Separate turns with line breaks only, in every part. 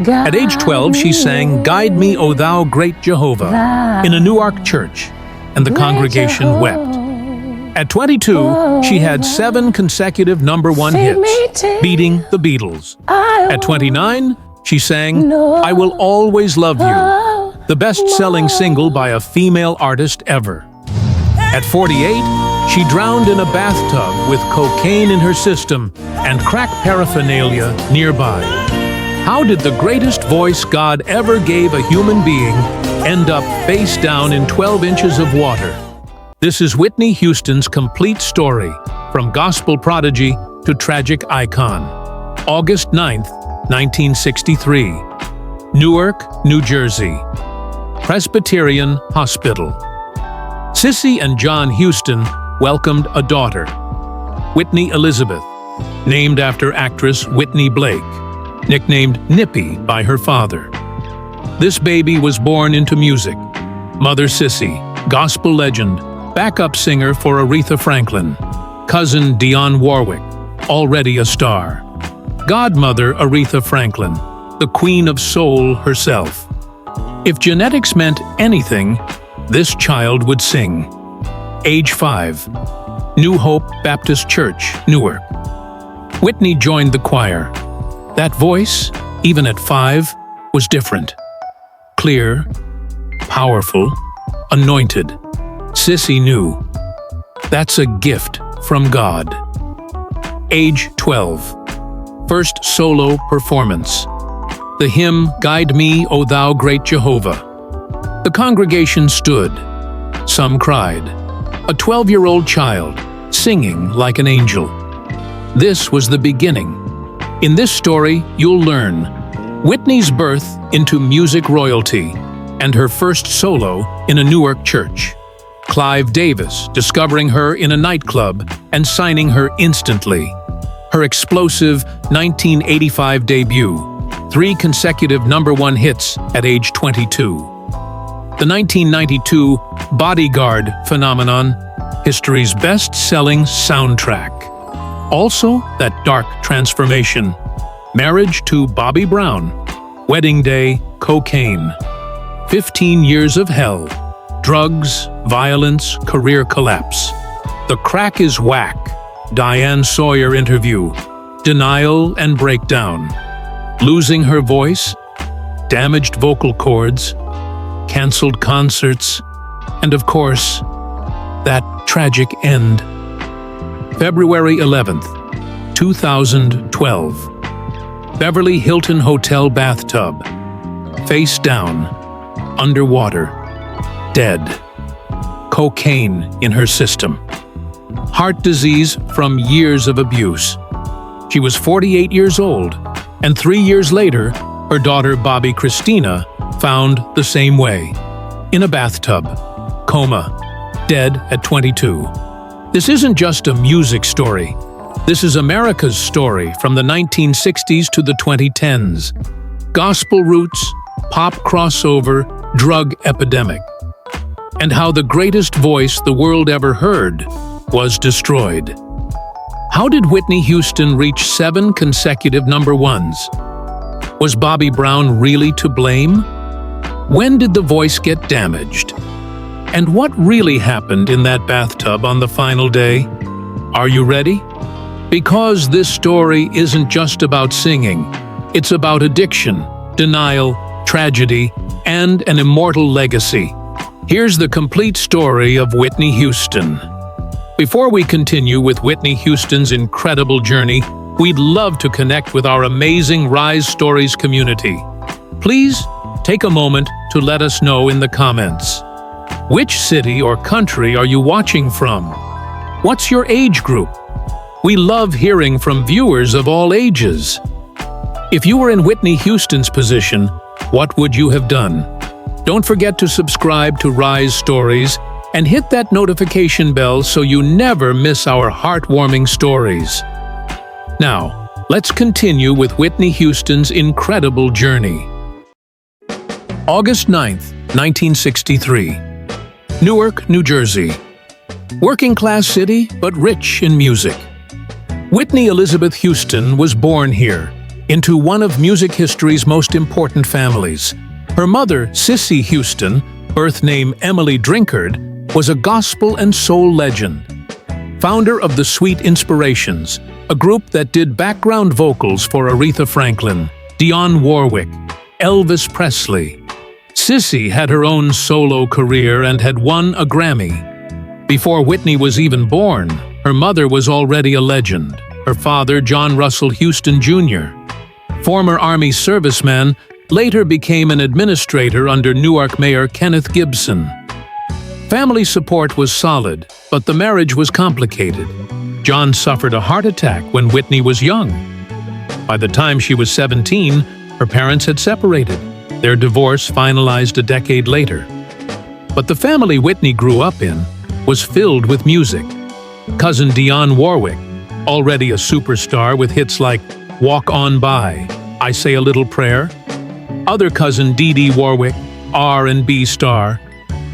At age 12, she sang "Guide Me, O Thou Great Jehovah" in a Newark church, and the congregation wept. At 22, she had 7 consecutive #1 hits, beating the Beatles. At 29, she sang "I Will Always Love You," the best-selling single by a female artist ever. At 48, she drowned in a bathtub with cocaine in her system and crack paraphernalia nearby. How did the greatest voice God ever gave a human being end up face down in 12 inches of water? This is Whitney Houston's complete story, from gospel prodigy to tragic icon. August 9th, 1963. Newark, New Jersey. Presbyterian Hospital. Sissy and John Houston welcomed a daughter, Whitney Elizabeth, named after actress Whitney Blake, nicknamed Nippy by her father. This baby was born into music. Mother Sissy, gospel legend, backup singer for Aretha Franklin. Cousin Dionne Warwick, already a star. Godmother Aretha Franklin, the Queen of Soul herself. If genetics meant anything, this child would sing. Age 5. New Hope Baptist Church, Newark. Whitney joined the choir. That voice, even at 5, was different. Clear, powerful, anointed. Sissy knew. That's a gift from God. Age 12. First solo performance. The hymn, "Guide Me, O Thou Great Jehovah." The congregation stood. Some cried. A 12-year-old child, singing like an angel. This was the beginning. In this story, you'll learn Whitney's birth into music royalty and her first solo in a Newark church. Clive Davis discovering her in a nightclub and signing her instantly. Her explosive 1985 debut, 3 consecutive #1 hits at age 22. The 1992 Bodyguard phenomenon, history's best-selling soundtrack. Also, that dark transformation. Marriage to Bobbi Brown. Wedding day, cocaine. 15 years of hell. Drugs, violence, career collapse. The crack is whack. DIANE Sawyer interview. Denial and breakdown. Losing her voice. Damaged vocal cords. Cancelled concerts. And of course, that tragic end. February 11th, 2012. Beverly Hilton Hotel bathtub. Face down. Underwater. Dead. Cocaine in her system. Heart disease from years of abuse. She was 48 years old, and 3 years later, her daughter Bobbi Kristina found the same way. In a bathtub. Coma. Dead at 22. This isn't just a music story. This is America's story from the 1960s to the 2010s. Gospel roots, pop crossover, drug epidemic. And how the greatest voice the world ever heard was destroyed. How did Whitney Houston reach 7 consecutive #1s? Was Bobbi Brown really to blame? When did the voice get damaged? And what really happened in that bathtub on the final day? Are you ready? Because this story isn't just about singing. It's about addiction, denial, tragedy, and an immortal legacy. Here's the complete story of Whitney Houston. Before we continue with Whitney Houston's incredible journey, we'd love to connect with our amazing Rise Stories community. Please take a moment to let us know in the comments. Which city or country are you watching from? What's your age group? We love hearing from viewers of all ages. If you were in Whitney Houston's position, what would you have done? Don't forget to subscribe to Rise Stories and hit that notification bell so you never miss our heartwarming stories. Now, let's continue with Whitney Houston's incredible journey. August 9th, 1963. Newark, New Jersey. Working-class city, but rich in music. Whitney Elizabeth Houston was born here, into one of music history's most important families. Her mother, Whitney Houston, birth name Emily Drinkard, was a gospel and soul legend. Founder of the Sweet Inspirations, a group that did background vocals for Aretha Franklin, Dionne Warwick, Elvis Presley. Sissy had her own solo career and had won a Grammy. Before Whitney was even born, her mother was already a legend. Her father, John Russell Houston Jr., former Army serviceman, later became an administrator under Newark Mayor Kenneth Gibson. Family support was solid, but the marriage was complicated. John suffered a heart attack when Whitney was young. By the time she was 17, her parents had separated. Their divorce finalized a decade later. But the family Whitney grew up in was filled with music. Cousin Dionne Warwick, already a superstar with hits like Walk On By, I Say a Little Prayer. Other cousin Dee Dee Warwick, R&B star.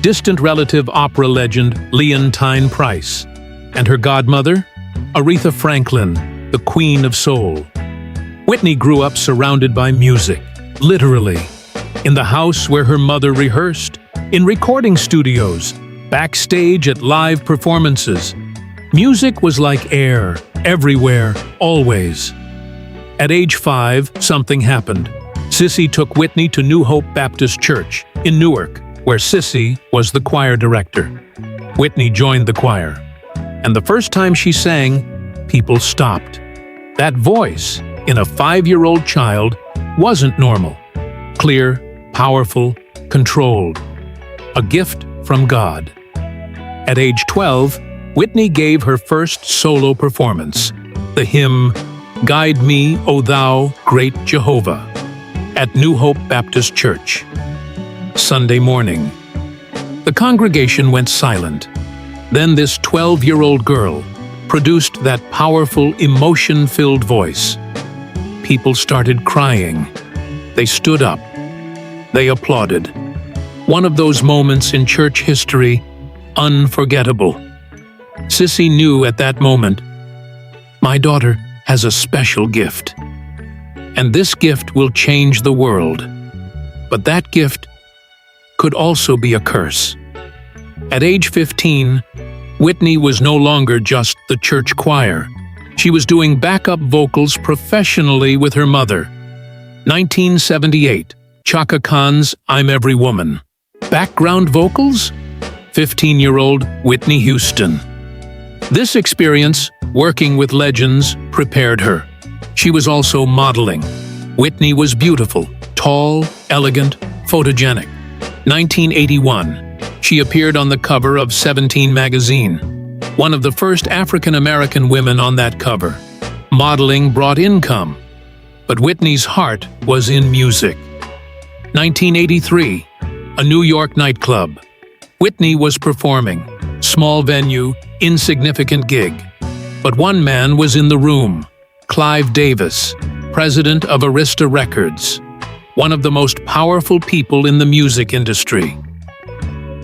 Distant relative opera legend Leontine Price. And her godmother, Aretha Franklin, the Queen of Soul. Whitney grew up surrounded by music, literally. In the house where her mother rehearsed, in recording studios, backstage at live performances. Music was like air, everywhere, always. At age 5, something happened. Sissy took Whitney to New Hope Baptist Church in Newark, where Sissy was the choir director. Whitney joined the choir, and the first time she sang, people stopped. That voice, in a 5-year-old child, wasn't normal. Clear, powerful, controlled. A gift from God. At age 12, Whitney gave her first solo performance, the hymn, Guide Me, O Thou Great Jehovah, at New Hope Baptist Church. Sunday morning. The congregation went silent. Then this 12-year-old girl produced that powerful, emotion-filled voice. People started crying. They stood up. They applauded. One of those moments in church history, unforgettable. Sissy knew at that moment, my daughter has a special gift. And this gift will change the world. But that gift could also be a curse. At age 15, Whitney was no longer just the church choir. She was doing backup vocals professionally with her mother. 1978, Chaka Khan's I'm Every Woman. Background vocals? 15-year-old Whitney Houston. This experience, working with legends, prepared her. She was also modeling. Whitney was beautiful, tall, elegant, photogenic. 1981, she appeared on the cover of 17 magazine, one of the first African-American women on that cover. Modeling brought income, but Whitney's heart was in music. 1983, a New York nightclub. Whitney was performing. Small venue, insignificant gig. But one man was in the room, Clive Davis, president of ARISTA Records, one of the most powerful people in the music industry.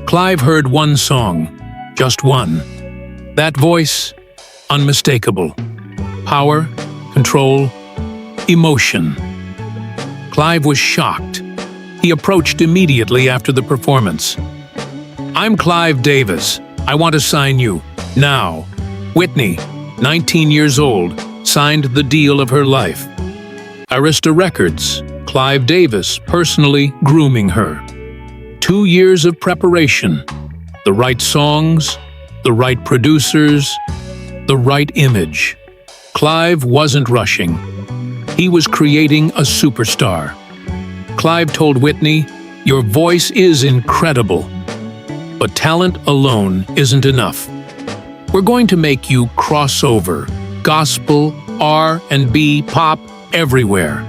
Clive heard one song, just one. That voice, unmistakable. Power, control, emotion. Clive was shocked. He approached immediately after the performance. I'm Clive Davis. I want to sign you, now. Whitney, 19 years old, signed the deal of her life. ARISTA Records, Clive Davis personally grooming her. 2 years of preparation, the right songs, the right producers, the right image. Clive wasn't rushing. He was creating a superstar. Clive told Whitney, your voice is incredible, but talent alone isn't enough. We're going to make you crossover, gospel, R&B, pop, everywhere.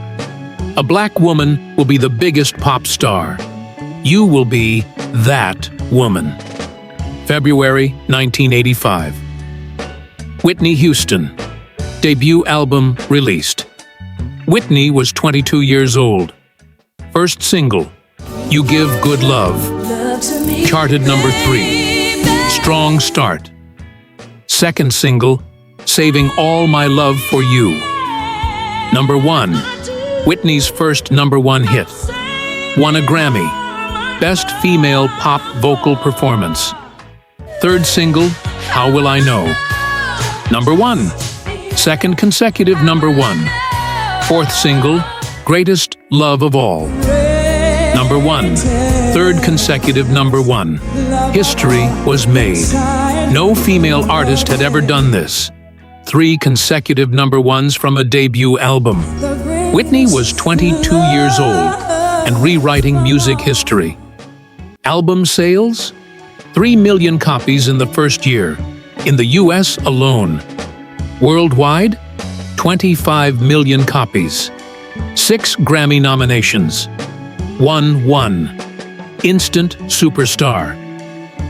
A black woman will be the biggest pop star. You will be that woman. February 1985. Whitney Houston. Debut album released. Whitney was 22 years old. First single, You Give Good Love. Charted number 3. Strong Start. Second single, Saving All My Love for You. Number 1. Whitney's first number 1 hit. Won a Grammy. Best Female Pop Vocal Performance. Third single, How Will I Know? Number 1. Second consecutive number 1. Fourth single, Greatest Love of All. Number 1. Third consecutive number 1. History was made. No female artist had ever done this. 3 consecutive number 1s from a debut album. Whitney was 22 years old and rewriting music history. Album sales? 3 million copies in the first year, in the US alone. Worldwide? 25 million copies. 6 Grammy nominations. 1. Instant superstar.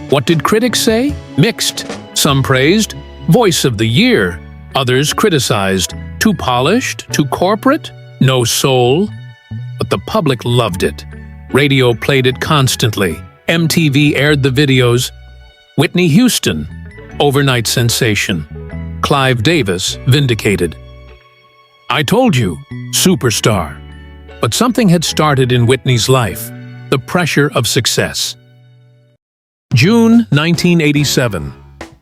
What did critics say? Mixed. Some praised. Voice of the year. Others criticized. Too polished? Too corporate? No soul? But the public loved it. Radio played it constantly. MTV aired the videos. Whitney Houston, overnight sensation. Clive Davis, vindicated. I told you, superstar. But something had started in Whitney's life, the pressure of success. June 1987.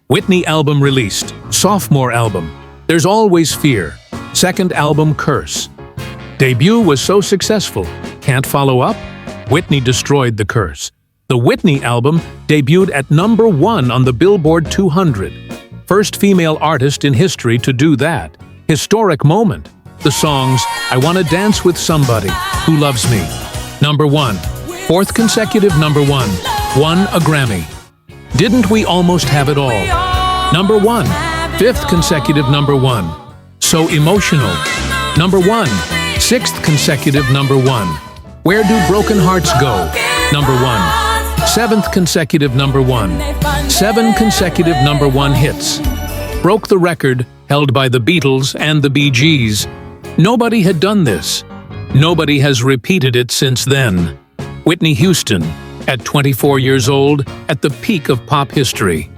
Whitney album released, sophomore album, There's Always Fear, second album Curse. Debut was so successful, can't follow up? Whitney destroyed the curse. The Whitney album debuted at number 1 on the Billboard 200. First female artist in history to do that. Historic moment. The songs, I Wanna Dance with Somebody Who Loves Me. Number 1. Fourth consecutive number 1. Won a Grammy. Didn't We Almost Have It All? Number 1. Fifth consecutive number 1. So Emotional. Number 1. Sixth consecutive number 1. Where Do Broken Hearts Go? Number 1. Seventh consecutive number 1. 7 consecutive number 1 hits. Broke the record held by the Beatles and the Bee Gees. Nobody had done this. Nobody has repeated it since then. Whitney Houston, at 24 years old, at the peak of pop history.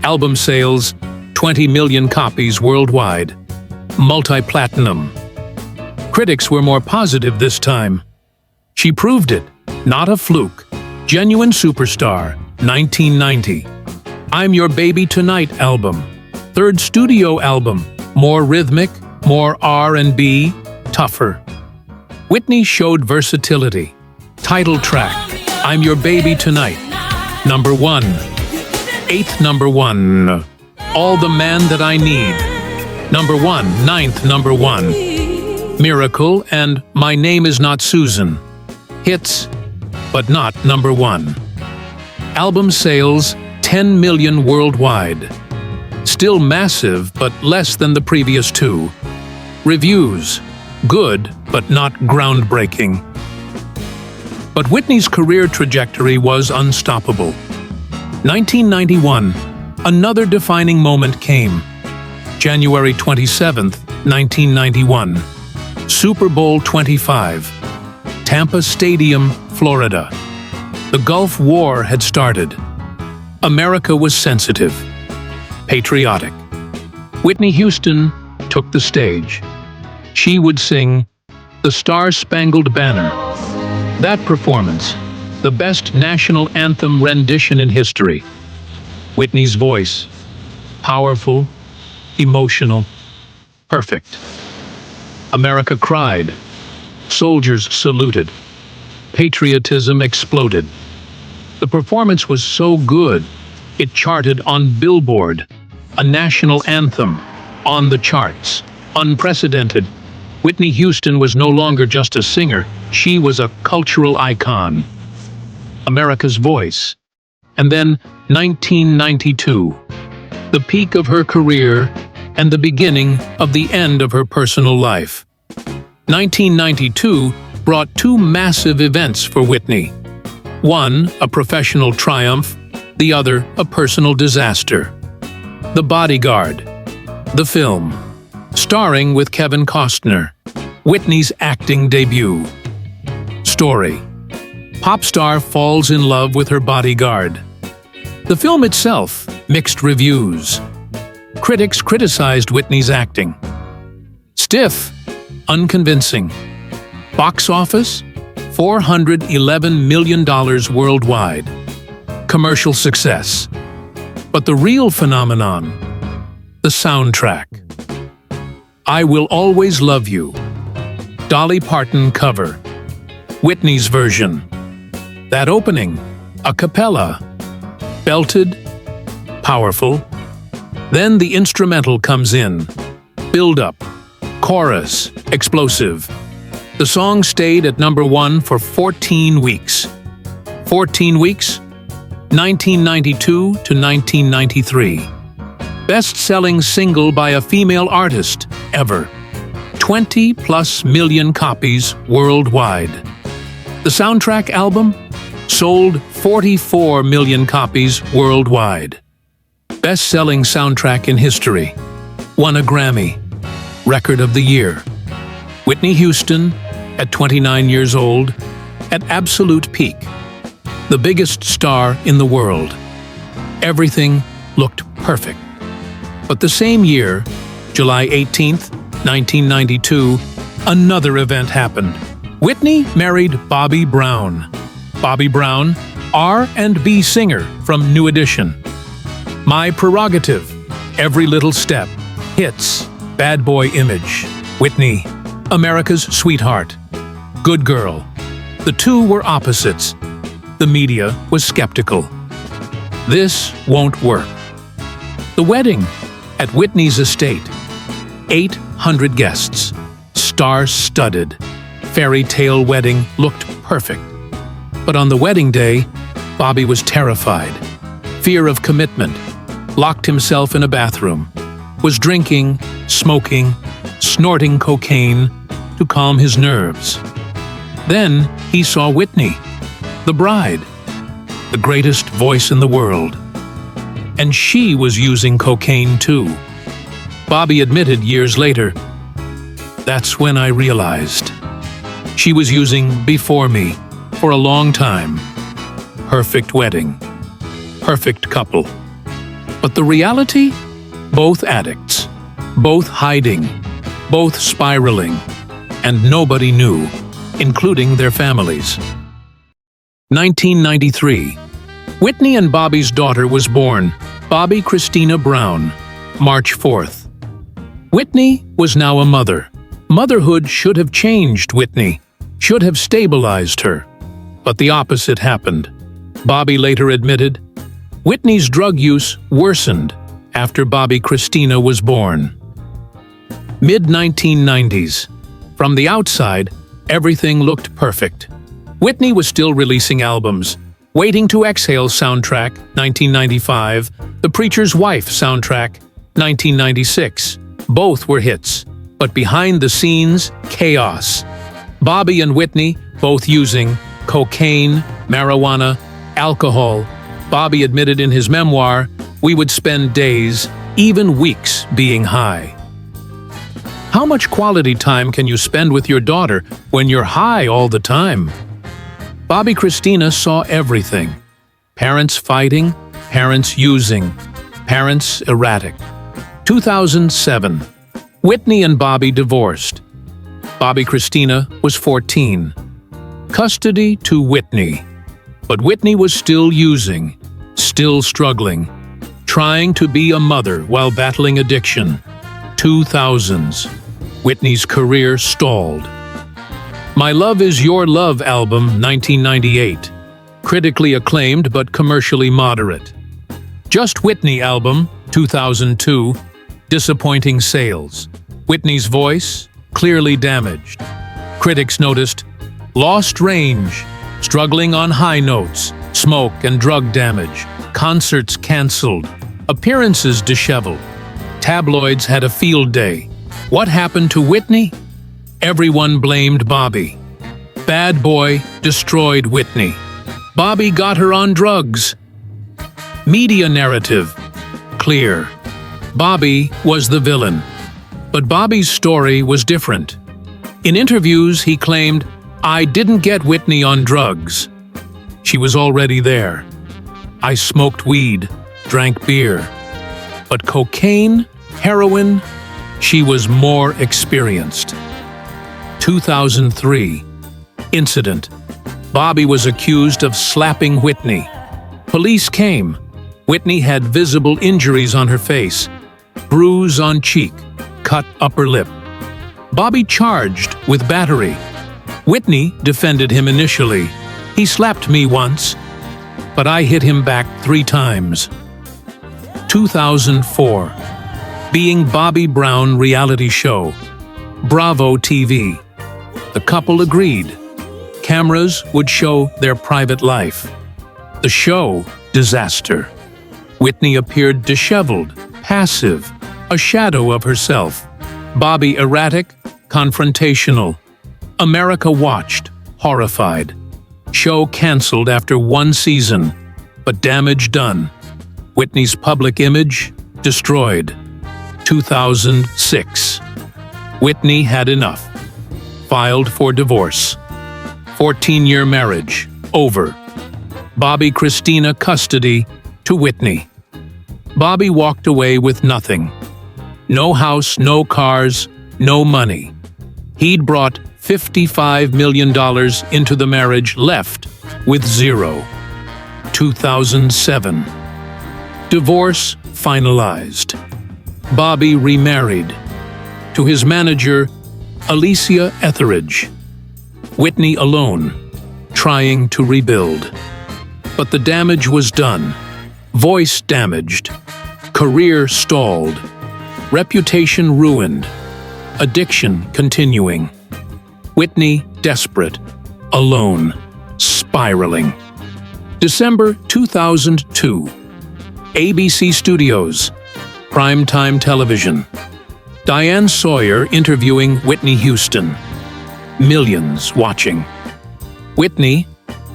Album sales, 20 million copies worldwide. Multi-platinum. Critics were more positive this time. She proved it, not a fluke. Genuine superstar, 1990. I'm Your Baby Tonight album. Third studio album, more rhythmic, more R&B, tougher. Whitney showed versatility. Title track, I'm Your Baby Tonight. Number 1. Eighth number 1. All the Man That I Need. Number 1, 9th number 1. Miracle and My Name Is Not Susan. Hits, but not number 1. Album sales, 10 million worldwide. Still massive, but less than the previous 2. Reviews, good, but not groundbreaking. But Whitney's career trajectory was unstoppable. 1991, another defining moment came. January 27, 1991. Super Bowl 25. Tampa Stadium, Florida. The Gulf War had started. America was sensitive, patriotic. Whitney Houston took the stage. She would sing The Star-Spangled Banner. That performance, the best national anthem rendition in history. Whitney's voice, powerful, emotional, perfect. America cried. Soldiers saluted. Patriotism exploded. The performance was so good, it charted on Billboard, a national anthem, on the charts, unprecedented. Whitney Houston was no longer just a singer, she was a cultural icon. America's voice. And then 1992, the peak of her career and the beginning of the end of her personal life. 1992 brought 2 massive events for Whitney. One, a professional triumph, the other, a personal disaster. The Bodyguard, the film, starring with Kevin Costner, Whitney's acting debut. Story: pop star falls in love with her bodyguard. The film itself, mixed reviews. Critics criticized Whitney's acting. Stiff, unconvincing. Box office, $411 million worldwide. Commercial success. But the real phenomenon, the soundtrack. I Will Always Love You. Dolly Parton cover. Whitney's version. That opening, a cappella. Belted, powerful. Then the instrumental comes in. Build up, chorus, explosive. The song stayed at #1 for 14 weeks. 14 weeks? 1992 to 1993. Best-selling single by a female artist ever. 20+ million copies worldwide. The soundtrack album sold 44 million copies worldwide. Best-selling soundtrack in history. Won a Grammy. Record of the Year. Whitney Houston, at 29 years old, at absolute peak. The biggest star in the world. Everything looked perfect. But the same year, July 18th, 1992, another event happened. Whitney married Bobby Brown. Bobby Brown, R&B singer from New Edition. My Prerogative, Every Little Step, Hits, Bad Boy Image. Whitney, America's Sweetheart, Good Girl. The two were opposites. The media was skeptical. This won't work. The wedding at Whitney's estate. 800 guests. Star-studded. Fairy tale wedding looked perfect. But on the wedding day, Bobby was terrified. Fear of commitment. Locked himself in a bathroom. Was drinking, smoking, snorting cocaine to calm his nerves. Then he saw Whitney, the bride, the greatest voice in the world. And she was using cocaine too. Bobby admitted years later, "That's when I realized. She was using before me for a long time. Perfect wedding. Perfect couple." But the reality? Both addicts. Both hiding. Both spiraling. And nobody knew, including their families. 1993. Whitney and Bobby's daughter was born, Bobbi Kristina Brown, March 4th. Whitney was now a mother. Motherhood should have changed Whitney, should have stabilized her. But the opposite happened. Bobby later admitted, Whitney's drug use worsened after Bobbi Kristina was born. Mid-1990s. From the outside, everything looked perfect. Whitney was still releasing albums. Waiting to Exhale soundtrack, 1995, The Preacher's Wife soundtrack, 1996. Both were hits, but behind the scenes, chaos. Bobby and Whitney both using cocaine, marijuana, alcohol. Bobby admitted in his memoir, "We would spend days, even weeks, being high." How much quality time can you spend with your daughter when you're high all the time? Bobbi Kristina saw everything. Parents fighting, parents using, parents erratic. 2007. Whitney and Bobby divorced. Bobbi Kristina was 14. Custody to Whitney. But Whitney was still using, still struggling, trying to be a mother while battling addiction. 2000s. Whitney's career stalled. My Love Is Your Love album, 1998. Critically acclaimed but commercially moderate. Just Whitney album, 2002. Disappointing sales. Whitney's voice, clearly damaged. Critics noticed, lost range, struggling on high notes, smoke and drug damage, concerts canceled, appearances disheveled. Tabloids had a field day. What happened to Whitney? Everyone blamed Bobby. Bad Boy destroyed Whitney. Bobby got her on drugs. Media narrative, clear. Bobby was the villain. But Bobby's story was different. In interviews, he claimed, "I didn't get Whitney on drugs. She was already there. I smoked weed, drank beer. But cocaine, heroin, she was more experienced." 2003. Incident. Bobbi was accused of slapping Whitney. Police came. Whitney had visible injuries on her face, bruise on cheek, cut upper lip. Bobbi charged with battery. Whitney defended him initially. He slapped me once, but I hit him back 3 times. 2004. Being Bobbi Brown reality show. Bravo TV. The couple agreed. Cameras would show their private life. The show, disaster. Whitney appeared disheveled, passive, a shadow of herself. Bobbi erratic, confrontational. America watched, horrified. Show canceled after 1 season, but damage done. Whitney's public image destroyed. 2006. Whitney had enough. Filed for divorce. 14-year marriage, over. Bobbi Kristina custody to Whitney. Bobbi walked away with nothing. No house, no cars, no money. He'd brought $55 million into the marriage, left with 0. 2007. Divorce finalized. Bobbi remarried. To his manager, Alicia Etheridge. Whitney alone, trying to rebuild. But the damage was done. Voice damaged. Career stalled. Reputation ruined. Addiction continuing. Whitney desperate. Alone. Spiraling. December 2002. ABC Studios. Primetime television. DIANE Sawyer interviewing Whitney Houston. Millions watching. Whitney,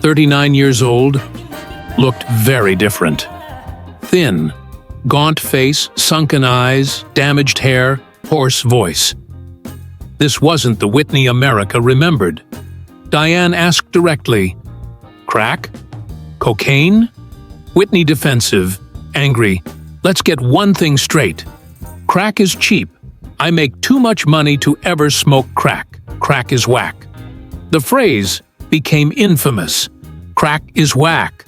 39 years old, looked very different. Thin, gaunt face, sunken eyes, damaged hair, hoarse voice. This wasn't the Whitney America remembered. DIANE asked directly, "Crack? Cocaine?" Whitney defensive, angry. "Let's get one thing straight. Crack is cheap. I make too much money to ever smoke crack. Crack is whack." The phrase became infamous. Crack is whack.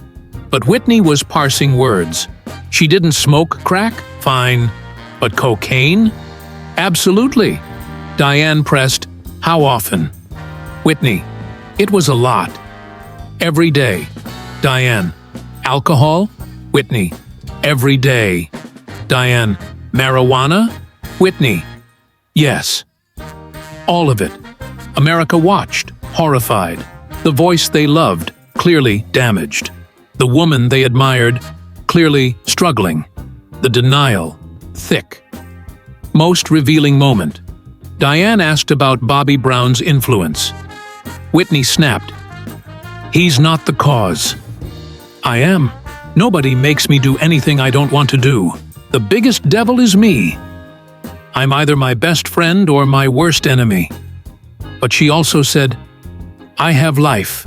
But Whitney was parsing words. She didn't smoke crack? Fine. But cocaine? Absolutely. DIANE pressed, "How often?" Whitney, "It was a lot. Every day." DIANE, "Alcohol?" Whitney, "Every day." DIANE, "Marijuana?" Whitney, "Yes." All of it. America watched, horrified. The voice they loved, clearly damaged. The woman they admired, clearly struggling. The denial, thick. Most revealing moment. DIANE asked about Bobbi Brown's influence. Whitney snapped, "He's not the cause." "I am. Nobody makes me do anything I don't want to do. The biggest devil is me. I'm either my best friend or my worst enemy." But she also said, "I have life,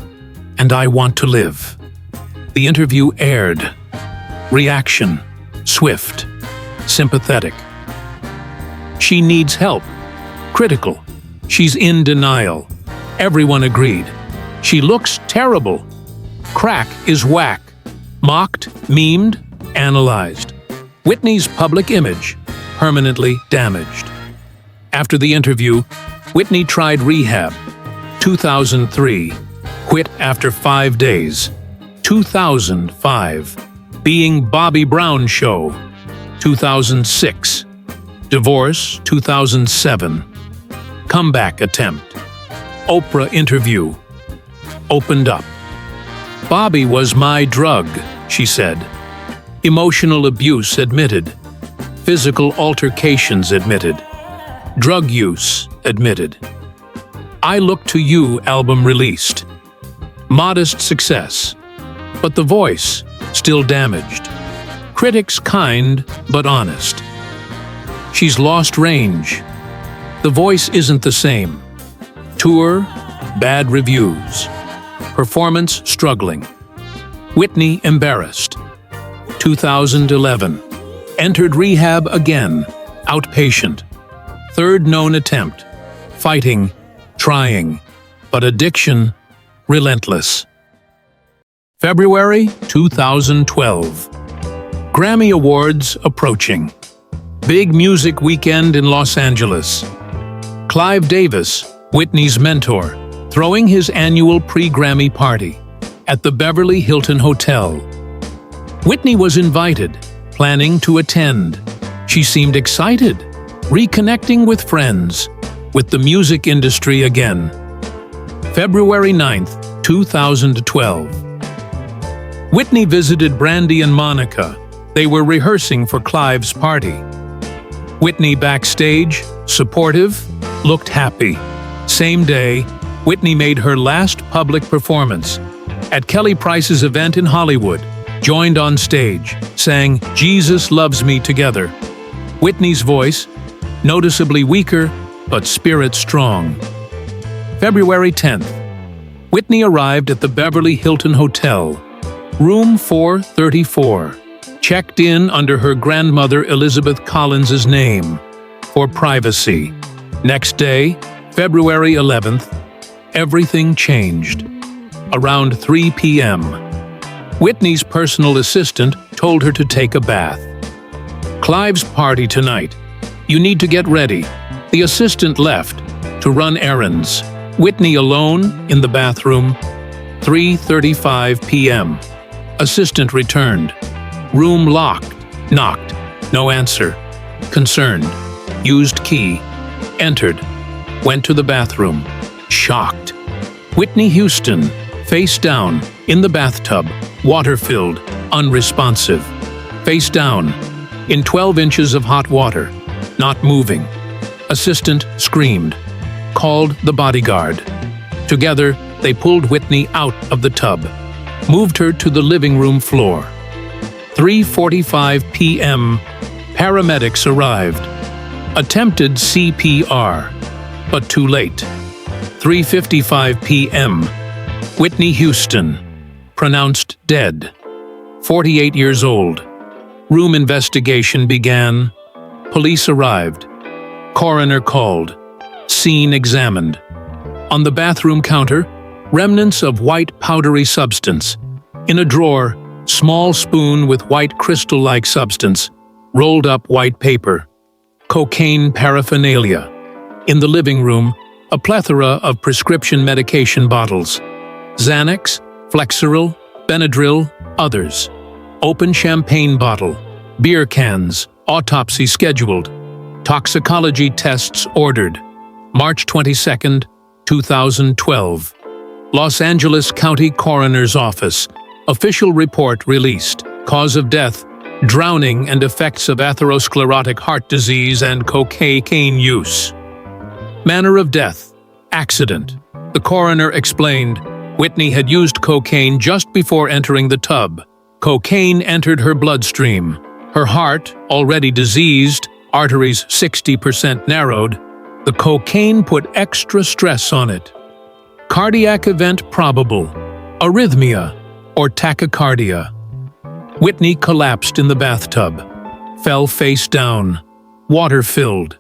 and I want to live." The interview aired. Reaction, swift, sympathetic. She needs help. Critical. She's in denial. Everyone agreed. She looks terrible. Crack is whack. Mocked, memed, analyzed. Whitney's public image, permanently damaged. After the interview, Whitney tried rehab. 2003. Quit after 5 days. 2005. Being Bobbi Brown Show. 2006. Divorce, 2007. Comeback attempt. Oprah interview. Opened up. "Bobbi was my drug," she said. Emotional abuse admitted. Physical altercations admitted. Drug use admitted. "I Look to You" album released. Modest success. But the voice still damaged. Critics kind but honest. She's lost range. The voice isn't the same. Tour, bad reviews. Performance struggling. Whitney embarrassed. 2011. Entered rehab again. Outpatient. Third known attempt. Fighting trying, but addiction, relentless. February 2012. Grammy Awards approaching. Big music weekend in Los Angeles. Clive Davis, Whitney's mentor, throwing his annual pre-Grammy party at the Beverly Hilton Hotel. Whitney was invited, planning to attend. She seemed excited, reconnecting with friends, with the music industry again. February 9th, 2012. Whitney visited Brandy and Monica. They were rehearsing for Clive's party. Whitney backstage, supportive, looked happy. Same day, Whitney made her last public performance at Kelly Price's event in Hollywood, joined on stage, sang "Jesus Loves Me" together. Whitney's voice, noticeably weaker, but spirit strong. February 10th. Whitney arrived at the Beverly Hilton Hotel, room 434, checked in under her grandmother Elizabeth Collins's name, for privacy. Next day, February 11th, everything changed. Around 3 p.m., Whitney's personal assistant told her to take a bath. "Clive's party tonight. You need to get ready." The assistant left to run errands. Whitney alone in the bathroom. 3:35 p.m. Assistant returned. Room locked. Knocked. No answer. Concerned. Used key. Entered. Went to the bathroom. Shocked. Whitney Houston, face down, in the bathtub, water-filled, unresponsive. Face down, in 12 inches of hot water, not moving. Assistant screamed. Called the bodyguard. Together, they pulled Whitney out of the tub. Moved her to the living room floor. 3:45 p.m. Paramedics arrived. Attempted CPR, but too late. 3:55 p.m. Whitney Houston, pronounced dead. 48 years old. Room investigation began. Police arrived. Coroner called. Scene examined. On the bathroom counter, remnants of white powdery substance. In a drawer, small spoon with white crystal-like substance. Rolled up white paper. Cocaine paraphernalia. In the living room, a plethora of prescription medication bottles. Xanax, Flexeril, Benadryl, others. Open champagne bottle. Beer cans, autopsy scheduled. Toxicology tests ordered. March 22, 2012. Los Angeles County Coroner's Office. Official report released. Cause of death: drowning and effects of atherosclerotic heart disease and cocaine use. Manner of death: accident. The coroner explained Whitney had used cocaine just before entering the tub. Cocaine entered her bloodstream. Her heart, already diseased, arteries 60% narrowed, the cocaine put extra stress on it. Cardiac event probable, arrhythmia, or tachycardia. Whitney collapsed in the bathtub, fell face down, water-filled,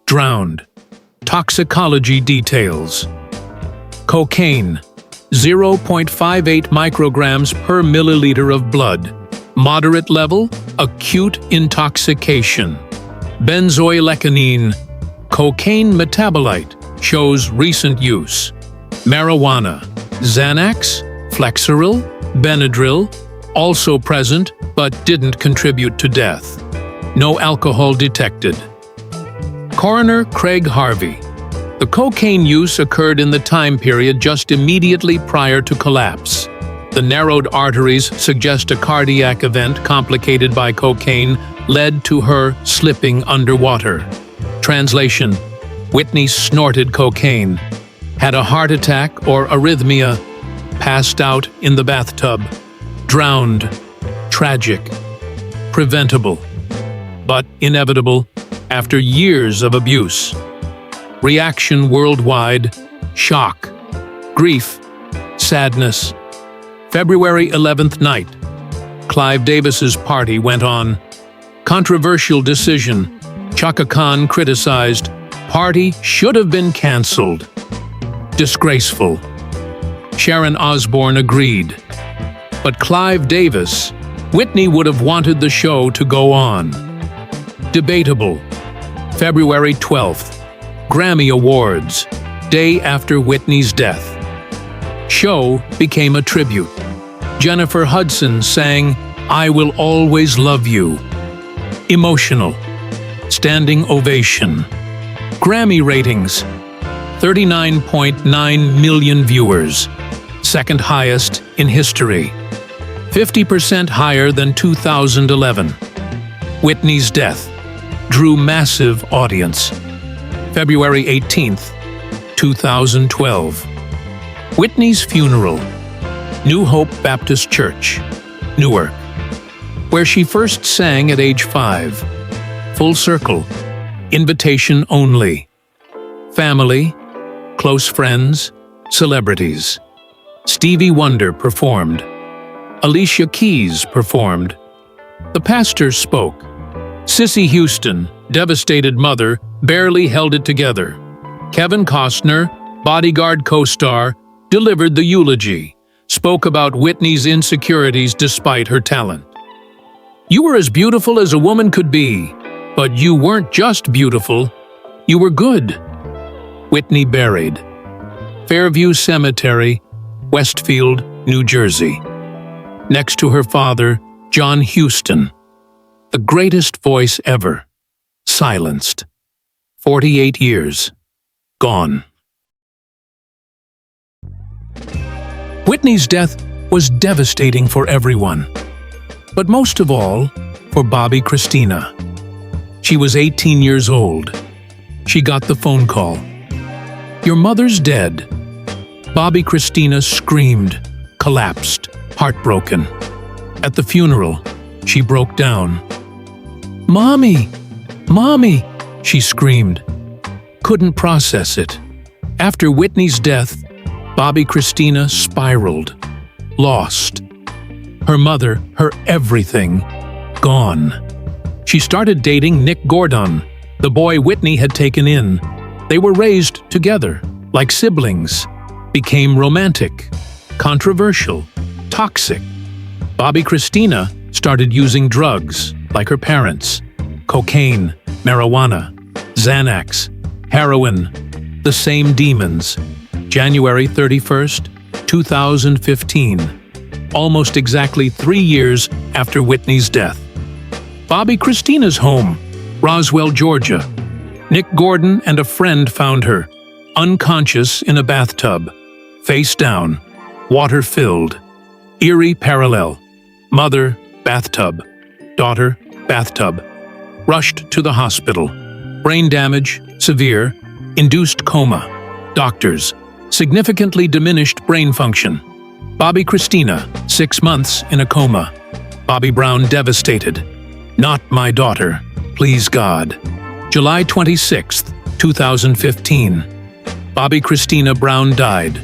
drowned. Toxicology details. Cocaine, 0.58 micrograms per milliliter of blood. Moderate level, acute intoxication. Benzoylecgonine, cocaine metabolite, shows recent use. Marijuana, Xanax, Flexeril, Benadryl, also present but didn't contribute to death. No alcohol detected. Coroner Craig Harvey. The cocaine use occurred in the time period just immediately prior to collapse. The narrowed arteries suggest a cardiac event complicated by cocaine led to her slipping underwater. Translation: Whitney snorted cocaine, had a heart attack or arrhythmia, passed out in the bathtub, drowned. Tragic. Preventable, but inevitable after years of abuse. Reaction worldwide: shock, grief, sadness. February 11th night. Clive Davis's party went on. Controversial decision. Chaka Khan criticized, party should have been cancelled. disgraceful. Sharon Osbourne agreed. But Clive Davis, Whitney would have wanted the show to go on. Debatable. February 12th, Grammy Awards, day after Whitney's death. Show became a tribute. Jennifer Hudson sang "I Will Always Love You." Emotional. Standing ovation. Grammy ratings: 39.9 million viewers, second highest in history. 50% higher than 2011. Whitney's death drew massive audience. February 18th, 2012. Whitney's funeral. New Hope Baptist Church, Newark, where she first sang at age 5. Full circle. Invitation only. Family, close friends, celebrities. Stevie Wonder performed. Alicia Keys performed. The pastor spoke. Whitney Houston, devastated mother, barely held it together. Kevin Costner, Bodyguard co-star, delivered the eulogy, spoke about Whitney's insecurities despite her talent. "You were as beautiful as a woman could be, but you weren't just beautiful, you were good." Whitney buried. Fairview Cemetery, Westfield, New Jersey. Next to her father, John Huston, the greatest voice ever, silenced. 48 years, gone. Whitney's death was devastating for everyone, but most of all, for Bobbi Kristina. She was 18 years old. She got the phone call. "Your mother's dead." Bobbi Kristina screamed, collapsed, heartbroken. At the funeral, she broke down. "Mommy! Mommy!" she screamed. Couldn't process it. After Whitney's death, Bobbi Kristina spiraled, lost. Her mother, her everything, gone. She started dating Nick Gordon, the boy Whitney had taken in. They were raised together, like siblings, became romantic, controversial, toxic. Bobbi Kristina started using drugs, like her parents. Cocaine, marijuana, Xanax, heroin, the same demons. January 31st, 2015, almost exactly 3 years after Whitney's death. Bobbi Kristina's home, Roswell, Georgia. Nick Gordon and a friend found her, unconscious in a bathtub, face down, water-filled. Eerie parallel. Mother, bathtub. Daughter, bathtub. Rushed to the hospital. Brain damage, severe. Induced coma. Doctors. Significantly diminished brain function. Bobbi Kristina, 6 months in a coma. Bobby Brown devastated. "Not my daughter, please God." July 26, 2015. Bobbi Kristina Brown died,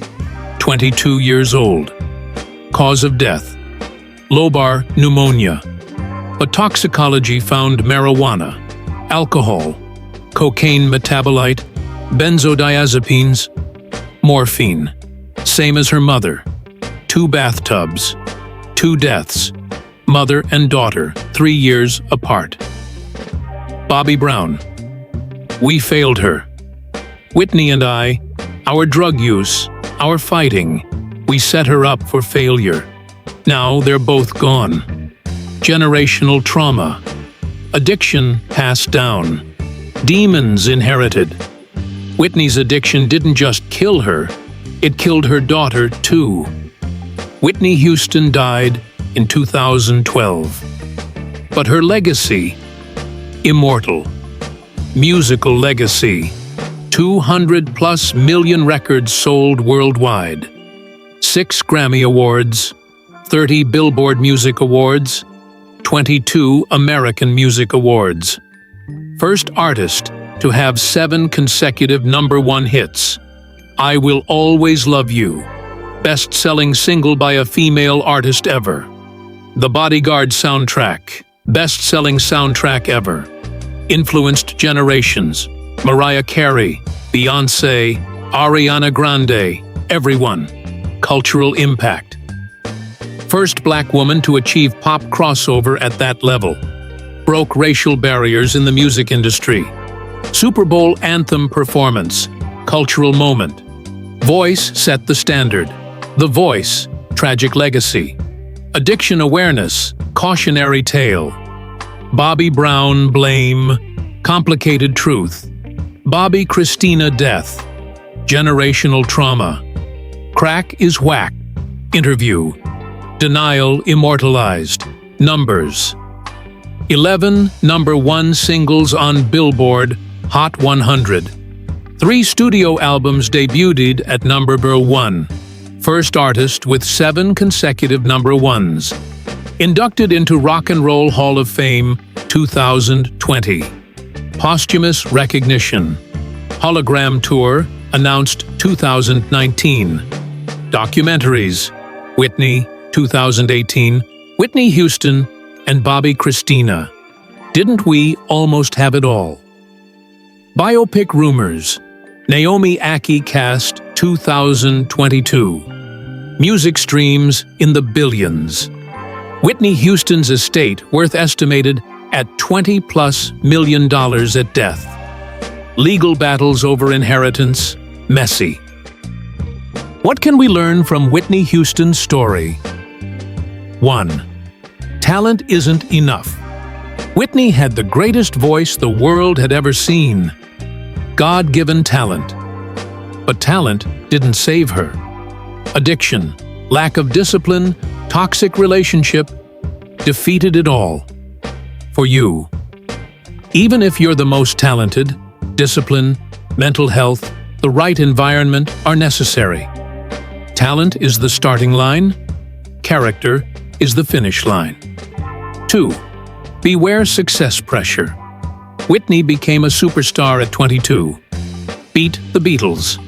22 years old. Cause of death: lobar pneumonia. But toxicology found marijuana, alcohol, cocaine metabolite, benzodiazepines, morphine. Same as her mother. 2 bathtubs, 2 deaths. Mother and daughter, 3 years apart. Bobby Brown. We failed her. Whitney and I, our drug use, our fighting, we set her up for failure. Now they're both gone. Generational trauma. Addiction passed down. Demons inherited. Whitney's addiction didn't just kill her, it killed her daughter too. Whitney Houston died in 2012. But her legacy, immortal. Musical legacy. 200+ million records sold worldwide. 6 Grammy Awards, 30 Billboard Music Awards, 22 American Music Awards. First artist to have 7 consecutive #1 hits. I Will Always Love You, best-selling single by a female artist ever. The Bodyguard soundtrack, best-selling soundtrack ever. Influenced generations. Mariah Carey, Beyoncé, Ariana Grande, everyone. Cultural impact. First black woman to achieve pop crossover at that level. Broke racial barriers in the music industry. Super Bowl anthem performance. Cultural moment. Voice set the standard. The Voice, tragic legacy. Addiction awareness, cautionary tale. Bobbi Brown, blame, complicated truth. Bobbi Kristina, death, generational trauma. Crack is whack, interview. Denial immortalized, numbers. 11 #1 singles on Billboard Hot 100. 3 studio albums debuted at #1. First artist with 7 consecutive #1s. Inducted into Rock and Roll Hall of Fame 2020. Posthumous recognition. Hologram tour announced 2019. Documentaries. Whitney 2018. Whitney Houston and Bobbi Kristina. Didn't we almost have it all? Biopic rumors. Naomi Ackie cast 2022. Music streams in the billions. Whitney Houston's estate worth estimated at $20+ million at death. Legal battles over inheritance, messy. What can we learn from Whitney Houston's story? 1. Talent isn't enough. Whitney had the greatest voice the world had ever seen. God-given talent. But talent didn't save her. Addiction, lack of discipline, toxic relationship, defeated it all. For you. Even if you're the most talented, discipline, mental health, the right environment are necessary. Talent is the starting line, character is the finish line. 2. Beware success pressure. Whitney became a superstar at 22. Beat the Beatles.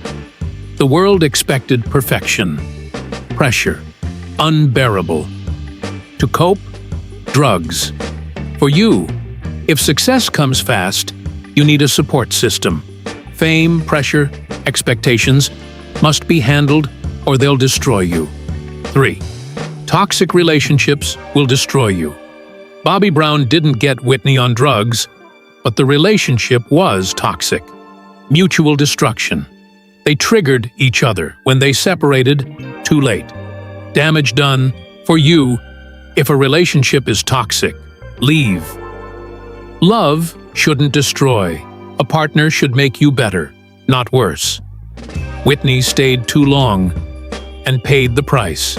The world expected perfection. Pressure. Unbearable. To cope, drugs. For you, if success comes fast, you need a support system. Fame, pressure, expectations must be handled or they'll destroy you. 3. Toxic relationships will destroy you. Bobbi Brown didn't get Whitney on drugs, but the relationship was toxic. Mutual destruction. They triggered each other. When they separated, too late. Damage done. For you, if a relationship is toxic, leave. Love shouldn't destroy. A partner should make you better, not worse. Whitney stayed too long and paid the price.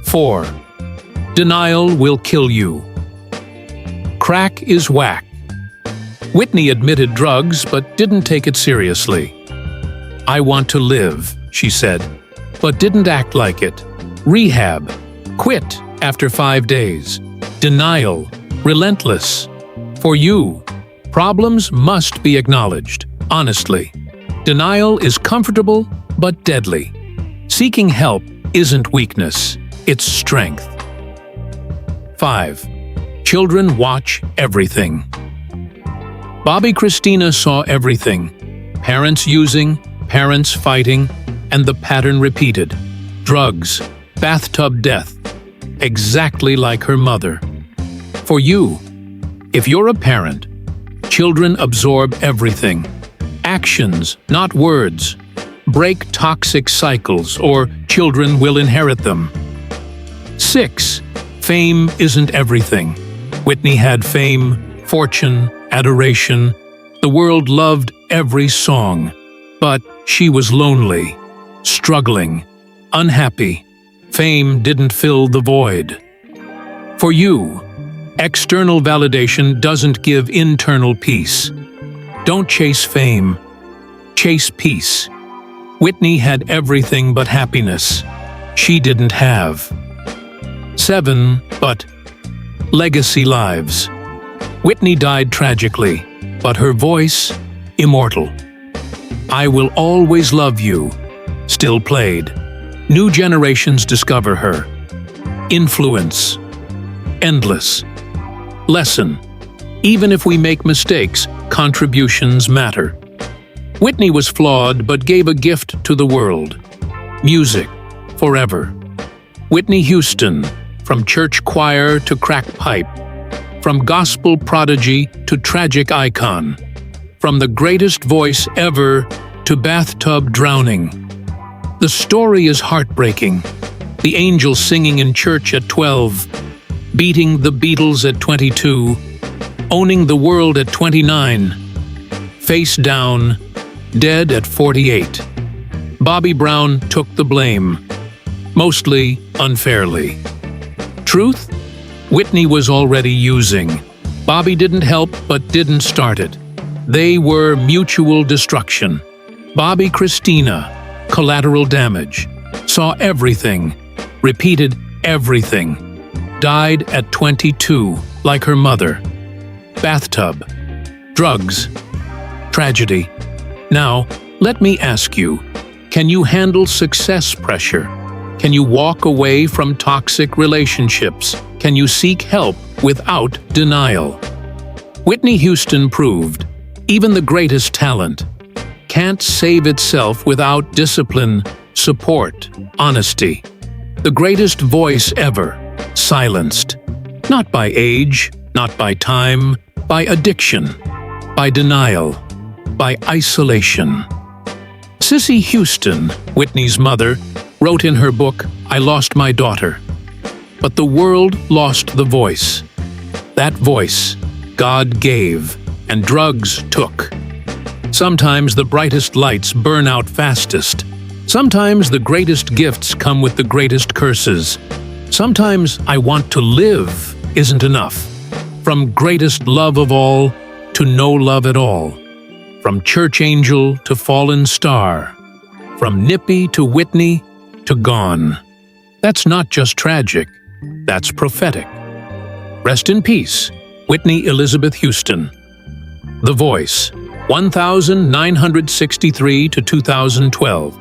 4. Denial will kill you. Crack is whack. Whitney admitted drugs but didn't take it seriously. I want to live, she said, but didn't act like it. Rehab. Quit after 5 days. Denial. Relentless. For you, problems must be acknowledged, honestly. Denial is comfortable but deadly. Seeking help isn't weakness, it's strength. 5. Children watch everything. Bobbi Kristina saw everything. Parents using, parents fighting, and the pattern repeated. Drugs, bathtub death, exactly like her mother. For you, if you're a parent, children absorb everything. Actions, not words. Break toxic cycles, or children will inherit them. 6. Fame isn't everything. Whitney had fame, fortune, adoration. The world loved every song. But she was lonely, struggling, unhappy. Fame didn't fill the void. For you, external validation doesn't give internal peace. Don't chase fame. Chase peace. Whitney had everything but happiness. She didn't have. 7. But legacy lives. Whitney died tragically, but her voice, immortal. I Will Always Love You, still played. New generations discover her. Influence. Endless. Lesson. Even if we make mistakes, contributions matter. Whitney was flawed but gave a gift to the world. Music, forever. Whitney Houston, from church choir to crack pipe, from gospel prodigy to tragic icon, from the greatest voice ever to bathtub drowning. The story is heartbreaking. The angel singing in church at 12, beating the Beatles at 22, owning the world at 29, face down, dead at 48. Bobbi Brown took the blame, mostly unfairly. Truth? Whitney was already using. Bobbi didn't help but didn't start it. They were mutual destruction. Bobbi Kristina, collateral damage, saw everything, repeated everything, died at 22, like her mother. Bathtub, drugs, tragedy. Now, let me ask you, can you handle success pressure? Can you walk away from toxic relationships? Can you seek help without denial? Whitney Houston proved, even the greatest talent can't save itself without discipline, support, honesty. The greatest voice ever, silenced. Not by age, not by time, by addiction, by denial, by isolation. Cissy Houston, Whitney's mother, wrote in her book, "I lost my daughter." But the world lost the voice. That voice God gave, and drugs took. Sometimes the brightest lights burn out fastest. Sometimes the greatest gifts come with the greatest curses. Sometimes I want to live isn't enough. From greatest love of all to no love at all. From church angel to fallen star. From nippy to Whitney to gone. That's not just tragic, that's prophetic. Rest in peace, Whitney Elizabeth Houston. The Voice, 1963 to 2012.